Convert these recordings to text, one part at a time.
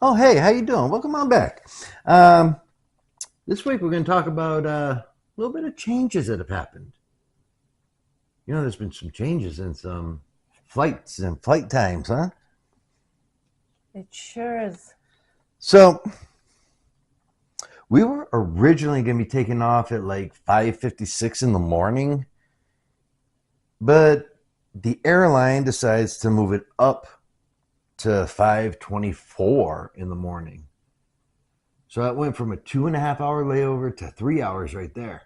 Oh, hey, how you doing? Welcome on back. Um, this week we're going to talk about a little bit of changes that have happened. There's been some changes in some flights and flight times, huh? It sure is. So we were originally going to be taking off at like 5:56 in the morning, but the airline decides to move it up to 5:24 in the morning. So that went from a 2.5 hour layover to 3 hours right there.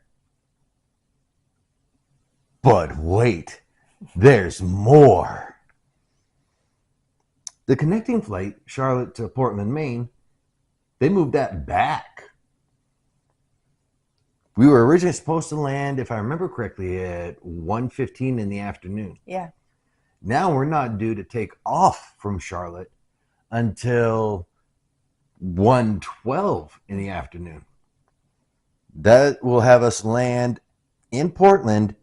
But wait, there's more. The connecting flight, Charlotte to Portland, Maine, they moved that back. We were originally supposed to land, if I remember correctly, at 1:15 in the afternoon. Yeah. Now we're not due to take off from Charlotte until 1:12 in the afternoon. That will have us land in Portland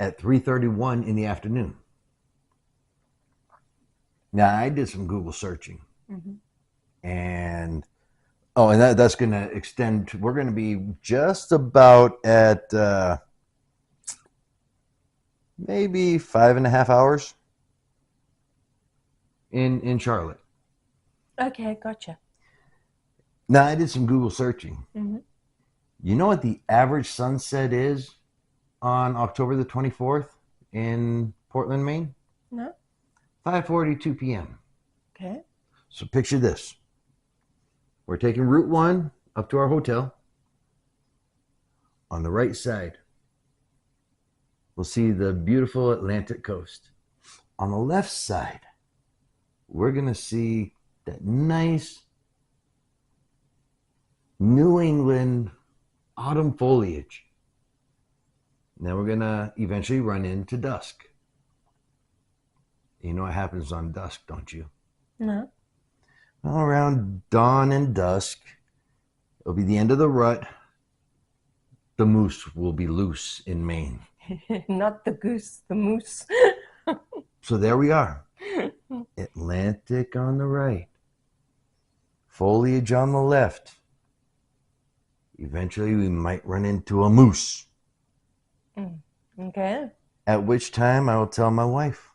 at 3:31 in the afternoon. Now I did some Google searching, Mm-hmm. and that's going to extend. We're going to be just about at maybe 5.5 hours in Charlotte. Okay, gotcha. Now I did some Google searching. Mm-hmm. You know what the average sunset is on October the 24th in Portland, Maine? No? 5:42 p.m. Okay. So picture this: we're taking Route 1 up to our hotel. On the right side, we'll see the beautiful Atlantic coast. On the left side, we're going to see that nice New England autumn foliage. Now we're going to eventually run into dusk. You know what happens on dusk, don't you? No. Well, around dawn and dusk, it'll be the end of the rut. The moose will be loose in Maine. Not the goose, the moose. So there we are. Atlantic on the right, foliage on the left. Eventually, we might run into a moose. Okay. At which time, I will tell my wife,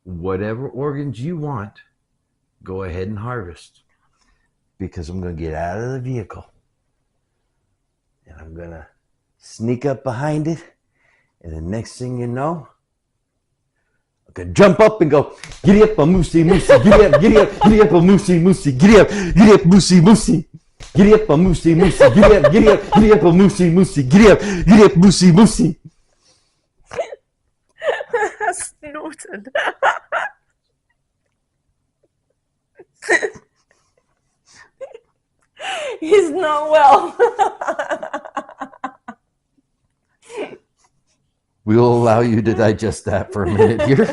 whatever organs you want, go ahead and harvest. Because I'm going to get out of the vehicle and I'm going to sneak up behind it. And the next thing you know, I can jump up and go, giddy up a moosey, moosey, giddy up a moosey, moosey, giddy up, moosey, moosey. Giddy up a moosey, moosey, giddy up a moosey, moosey, giddy up, moosey, moosey. Snorted. He's not well. We will allow you to digest that for a minute here.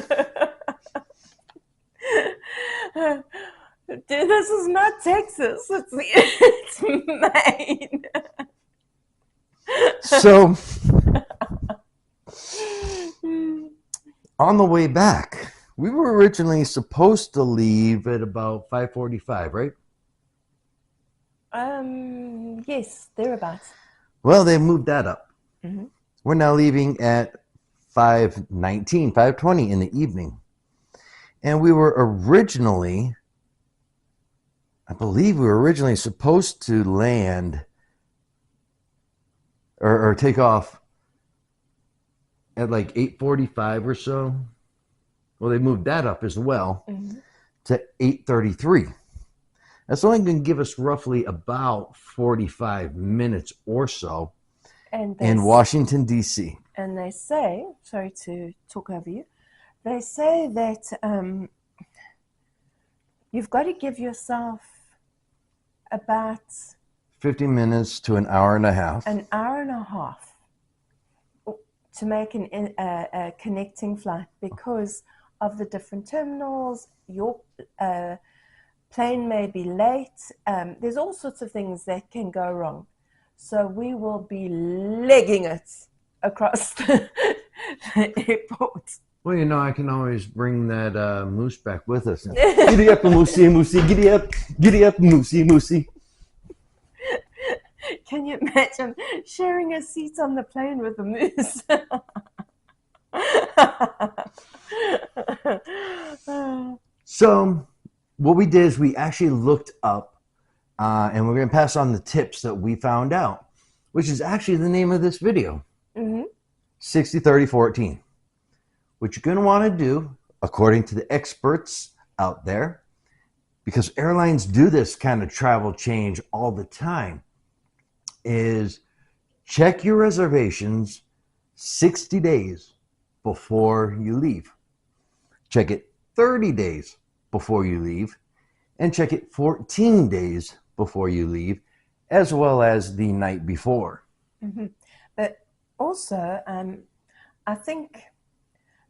Dude, this is not Texas. It's Maine. So, on the way back, we were originally supposed to leave at about 5:45, right? Yes, thereabouts. Well, they moved that up. Mm-hmm. We're now leaving at 5:19, 5:20 in the evening. And I believe we were originally supposed to land or take off at like 8:45 or so. Well, they moved that up as well to 8:33. That's only going to give us roughly about 45 minutes or so in Washington, D.C. And they say, sorry to talk over you, they say that you've got to give yourself about 50 minutes to an hour and a half. an hour and a half to make a connecting flight because of the different terminals. Your plane may be late. There's all sorts of things that can go wrong. So we will be legging it across the airport. Well, I can always bring that moose back with us. Giddy up, moosey, moosey, giddy up, moosey, moosey. Can you imagine sharing a seat on the plane with a moose? So, what we did is we actually looked up, and we're going to pass on the tips that we found out, which is actually the name of this video. 60, 30, 14. What you're going to want to do, according to the experts out there, because airlines do this kind of travel change all the time, is check your reservations 60 days before you leave. Check it 30 days before you leave, and check it 14 days before you leave, as well as the night before. But also, I think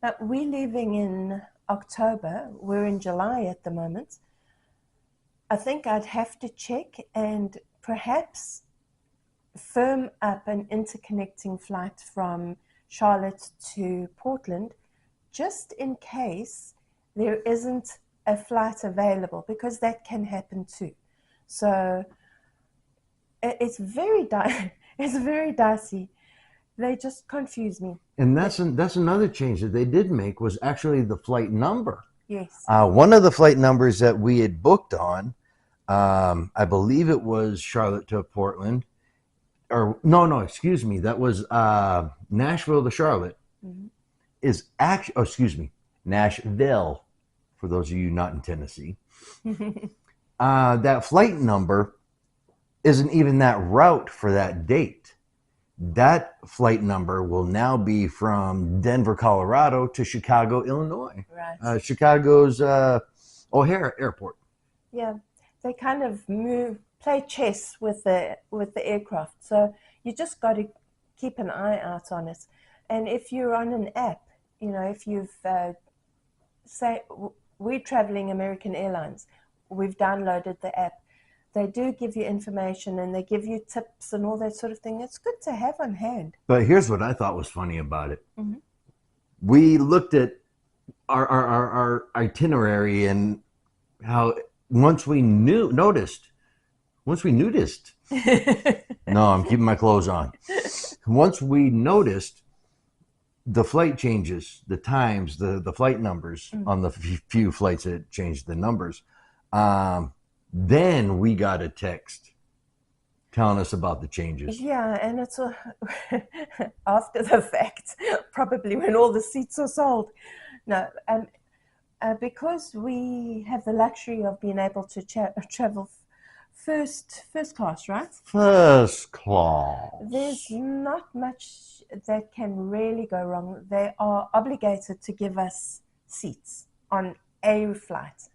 that we're leaving in October. We're in July at the moment. I think I'd have to check and perhaps firm up an interconnecting flight from Charlotte to Portland, just in case there isn't a flight available, because that can happen too. So it's very it's very dicey. They just confuse me. And that's another change that they did make, was actually the flight number. Yes. One of the flight numbers that we had booked on, I believe it was Charlotte to Portland, or no, excuse me, that was Nashville to Charlotte. Is actually, Nashville, for those of you not in Tennessee. That flight number isn't even that route for that date. That flight number will now be from Denver, Colorado to Chicago, Illinois. Right. Chicago's O'Hare Airport. Yeah, they kind of play chess with the aircraft. So you just got to keep an eye out on it. And if you're on an app, if you've say we're traveling American Airlines, we've downloaded the app. They do give you information and they give you tips and all that sort of thing. It's good to have on hand. But here's what I thought was funny about it. We looked at our itinerary and how once we noticed, no, I'm keeping my clothes on. Once we noticed the flight changes, the times, the flight numbers on the few flights that changed the numbers, then we got a text telling us about the changes. Yeah, and it's after the fact, probably when all the seats are sold. No, because we have the luxury of being able to travel first class, right? First class. There's not much that can really go wrong. They are obligated to give us seats on a flight.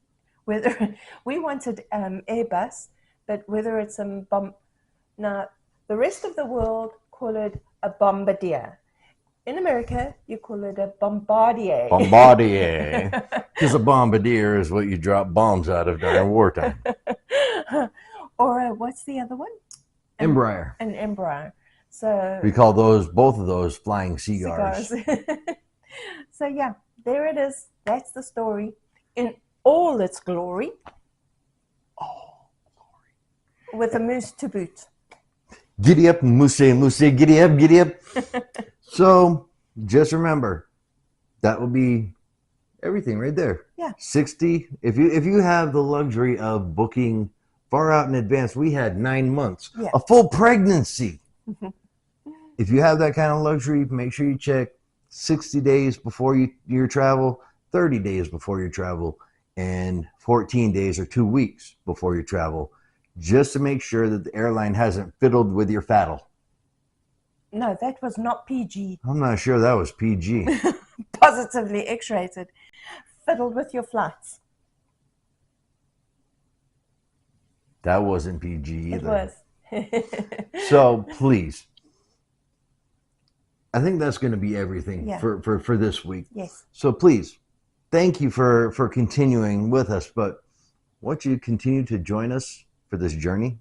Whether we wanted Airbus, but whether it's now the rest of the world call it a bombardier. In America, you call it a bombardier. Bombardier. Because a bombardier is what you drop bombs out of during wartime. Or what's the other one? Embraer. An Embraer. So we call both of those flying cigars. So yeah, there it is. That's the story in all its glory. With a moose to boot. Giddy up, moose, giddy up, giddy up. So just remember, that will be everything right there. Yeah. 60. If you have the luxury of booking far out in advance, we had 9 months, a full pregnancy. If you have that kind of luxury, make sure you check 60 days before your travel, 30 days before your travel, and 14 days or 2 weeks before your travel, just to make sure that the airline hasn't fiddled with your faddle. No, that was not PG. I'm not sure that was PG. Positively X-rated. Fiddled with your flights. That wasn't PG either. It was. So please, I think that's going to be everything for this week. Yes. So please, thank you for continuing with us, but won't you continue to join us for this journey?